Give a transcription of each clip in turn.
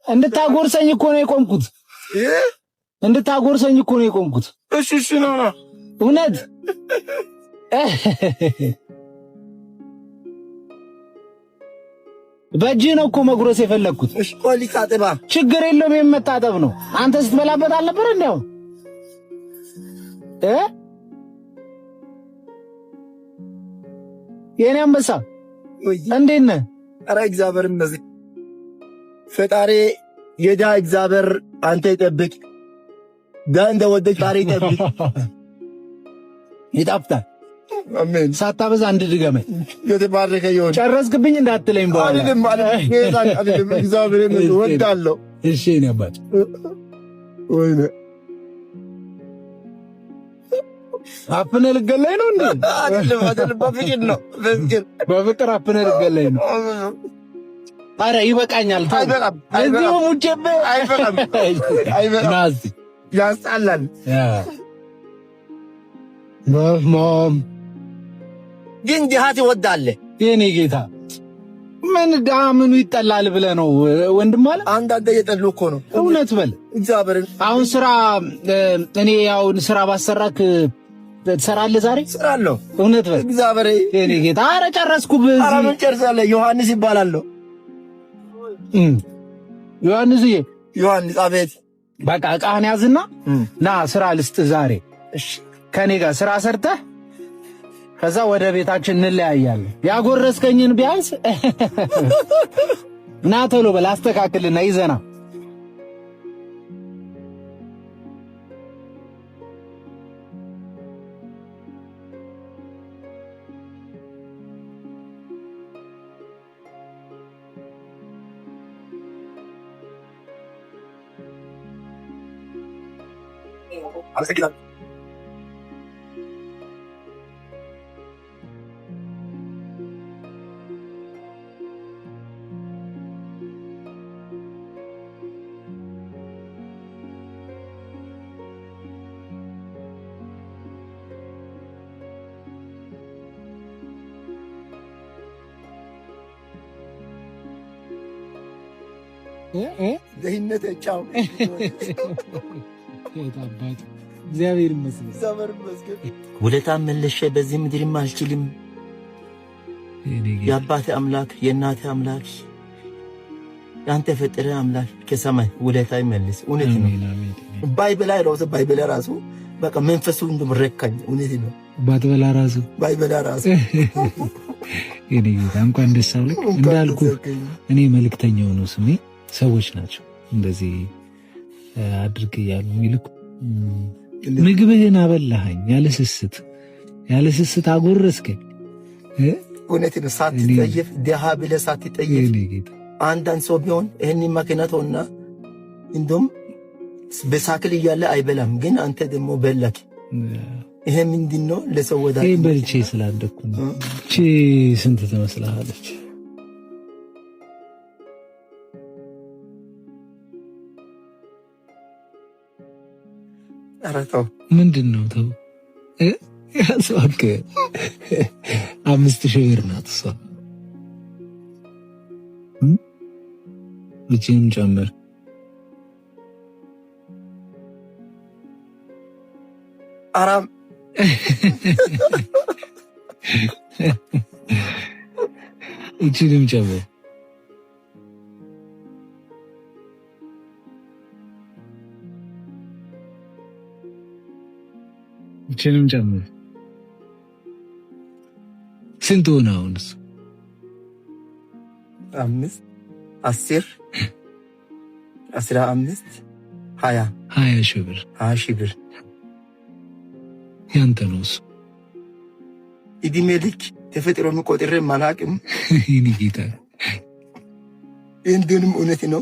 እንድታጎርሰኝ እኮ ነው የቆምኩት። እንድታጎርሰኝ እኮ ነው የቆምኩት። እሺ ነው እውነት በእጅ ነው እኮ መጉረስ የፈለግኩት። እሺ ቆሊ ካጥባ ችግር የለውም የመታጠብ ነው። አንተ ስትበላበት አልነበር እንደው የኔ አንበሳ እንዴት ነህ? ኧረ እግዚአብሔር ይመስገን ፈጣሪ የዳ እግዚአብሔር አንተ ይጠብቅ። ዳ እንደወደድክ ዛሬ ይጠብቅ። ይጣፍጣል። አሜን። ሳታበዛ አንድ ድገመኝ። የተባረከ ይሁን። ጨረስክብኝ እንዳትለኝ በኋላ አይደለም እግዚአብሔር ወዳለው። እሺ እኔ አባት ወይኔ አፍነ ልገለኝ ነው እንዴ? አይደለም በፍቅር ነው። በፍቅር አፍነ ልገለኝ ነው። ኧረ ይበቃኛል። አይበቃም። እዚሁ ሙቼብ አይበቃም። ናዚ ያስጣላል። ማም ግን ድሃት ይወዳል። የኔ ጌታ ምን ድሃ ምኑ ይጠላል ብለህ ነው ወንድም አለ። አንዳንዴ እየጠሉ እኮ ነው። እውነት በል እግዚአብሔርን። አሁን ስራ እኔ ያው ስራ ባሰራክ ትሰራለህ ዛሬ? እሰራለሁ። እውነት በል እግዚአብሔር የኔ ጌታ። ኧረ ጨረስኩ። ኧረ ምን ጨርሳለህ? ዮሐንስ ይባላለሁ። ዮሐንስዬ፣ ዮሐንስ አቤት። በቃ ዕቃህን ያዝና ና ስራ ልስጥህ ዛሬ። እሺ ከኔ ጋር ስራ ሰርተህ ከዛ ወደ ቤታችን እንለያያለን። ያጎረስከኝን ቢያንስ ና ቶሎ በል አስተካክልና ይዘና አመሰግናለሁ። ደህንነት ጫው አባት እግዚአብሔር ይመስገን። እግዚአብሔር ይመስገን። ውለታ መለሸ በዚህ ምድርም አልችልም። የአባቴ አምላክ የእናቴ አምላክ ያንተ ፈጠረ አምላክ ከሰማይ ውለታ ይመልስ። እውነት ነው። ባይበላ ራሱ በቃ መንፈሱ እንደምረካኝ እውነት ነው። ባይበላ ራሱ የኔ ጌታ እንኳን ደስ አለህ። እንዳልኩ እኔ መልእክተኛው ነው ስሜ። ሰዎች ናቸው እንደዚህ አድርግ እያሉ የሚልኩ። ምግብህን አበላኸኝ ያለ ስስት አጎረስከኝ። እውነት ነው። ሳትጠየፍ ድሃ ብለህ ሳትጠየፍ አንዳንድ ሰው ቢሆን ይህን ማኪናቶና እንደውም በሳክል እያለ አይበላም፣ ግን አንተ ደግሞ በላክ። ይሄ ምንድን ነው? ለሰው ወዳ ይሄ በልቼ ስላደኩ ነው። እቺ ስንት ትመስልሃለች? ኧረ ተው። ምንድን ነው ተው? ያስዋክ 5000 ብር ናት እሷ። እቺንም ጨምር። አራም እቺንም ጨምር። እቺንም ጨምር። ስንት ሆነ አሁንስ? 5 10 15 20 ሺህ ብር 20 ሺህ ብር ያንተ ነው እሱ። እድሜ ልክ ተፈጥሮ ቆጥሬ አላውቅም። ይሄን ጌታ እንደንም እውነት ነው።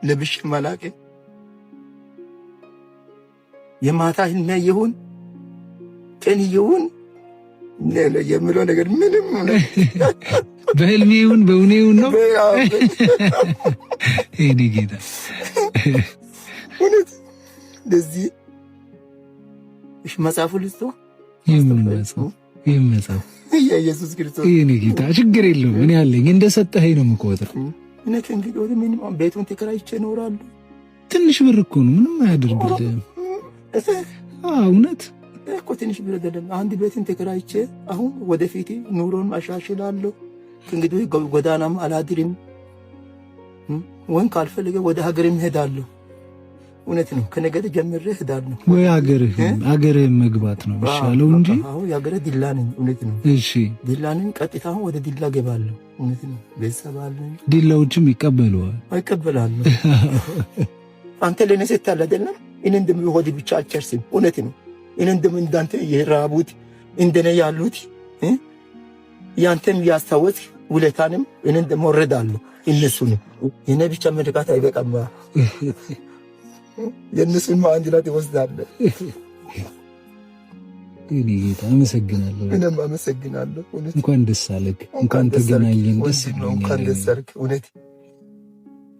ለብሽ አላውቅም። የማታ ህልሜ ይሁን ቀን ይሁን የምለው ነገር ምንም በህልሜ ይሁን በእውኔ ይሁን ነው። ይሄን ጌታ እውነት እንደዚህ እሺ። መጽሐፉ ልስቶ መጽሐፍ የኢየሱስ ክርስቶስ ይሄን ጌታ ችግር የለውም። እኔ ያለኝ እንደሰጠኸኝ ነው የምቆጥረው። እኔ ከእንግዲህ ወደ ምንም ቤቱን ተከራይቼ እኖራለሁ። ትንሽ ብር እኮ ነው፣ ምንም አያደርግልህም። እውነት እኮ ትንሽ ብር አይደለም። አንድ ቤትን ተከራይቼ አሁን ወደፊት ኑሮን አሻሽላለሁ። ከእንግዲህ ጎዳናም አላድርም። ወን ካልፈልገ ወደ ሀገርም እሄዳለሁ። እውነት ነው። ከነገ ጀምሬ እሄዳለሁ። ወይ አገርህ መግባት ነው የሚሻለው እንጂ አሁን የሀገሬ ዲላ ነኝ። እውነት ነው። እሺ ዲላ ነኝ። ቀጥታ አሁን ወደ ዲላ ገባለሁ። እውነት ነው። ቤተሰብ አለኝ። ዲላዎችም ይቀበሉዋል። አይቀበላሉ። አንተ ለኔ ስትል አይደለም እኔ እንደምወድ ብቻ አልጨርስም። እውነት ነው። እኔ እንዳንተ የራቡት እንደኔ ያሉት ያንተም ያስታወስ ውለታንም እኔ እንደምወረዳለሁ። እነሱንም እኔ ብቻ መድቃት አይበቃም። የእነሱን አንድ ላይ ትወስዳለህ። እኔ ጌታ አመሰግናለሁ። እኔም አመሰግናለሁ። እንኳን ደስ አለህ። እንኳን ተገናኘን። ደስ ነው። እንኳን ደስ አለህ። እውነት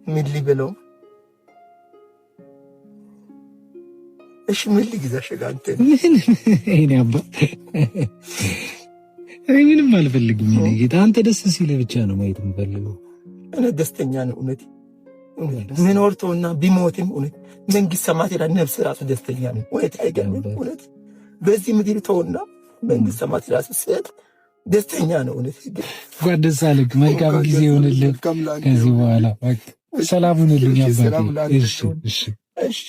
ምን ሊበለው? እሺ ምን ልግዛሽ? አንተ ምን እኔ አባ ምንም አልፈልግም። እኔ ጌታ አንተ ደስ ሲልህ ብቻ ነው ማየት የምፈልገው። እኔ ደስተኛ ነው። እውነት ምን ወርቶና ቢሞትም እውነት መንግስት ሰማት ይላል። ነፍስ ራሱ ደስተኛ ነው። እውነት አይገርምም? እውነት በዚህ ምድር ተውና መንግስት ሰማት ራሱ ሰጥ ደስተኛ ነው። እውነት እንኳን ደስ አለህ። መልካም ጊዜ ይሁንልህ። ከዚህ በኋላ ሰላም ሁንልኝ አባቴ። እሺ እሺ እሺ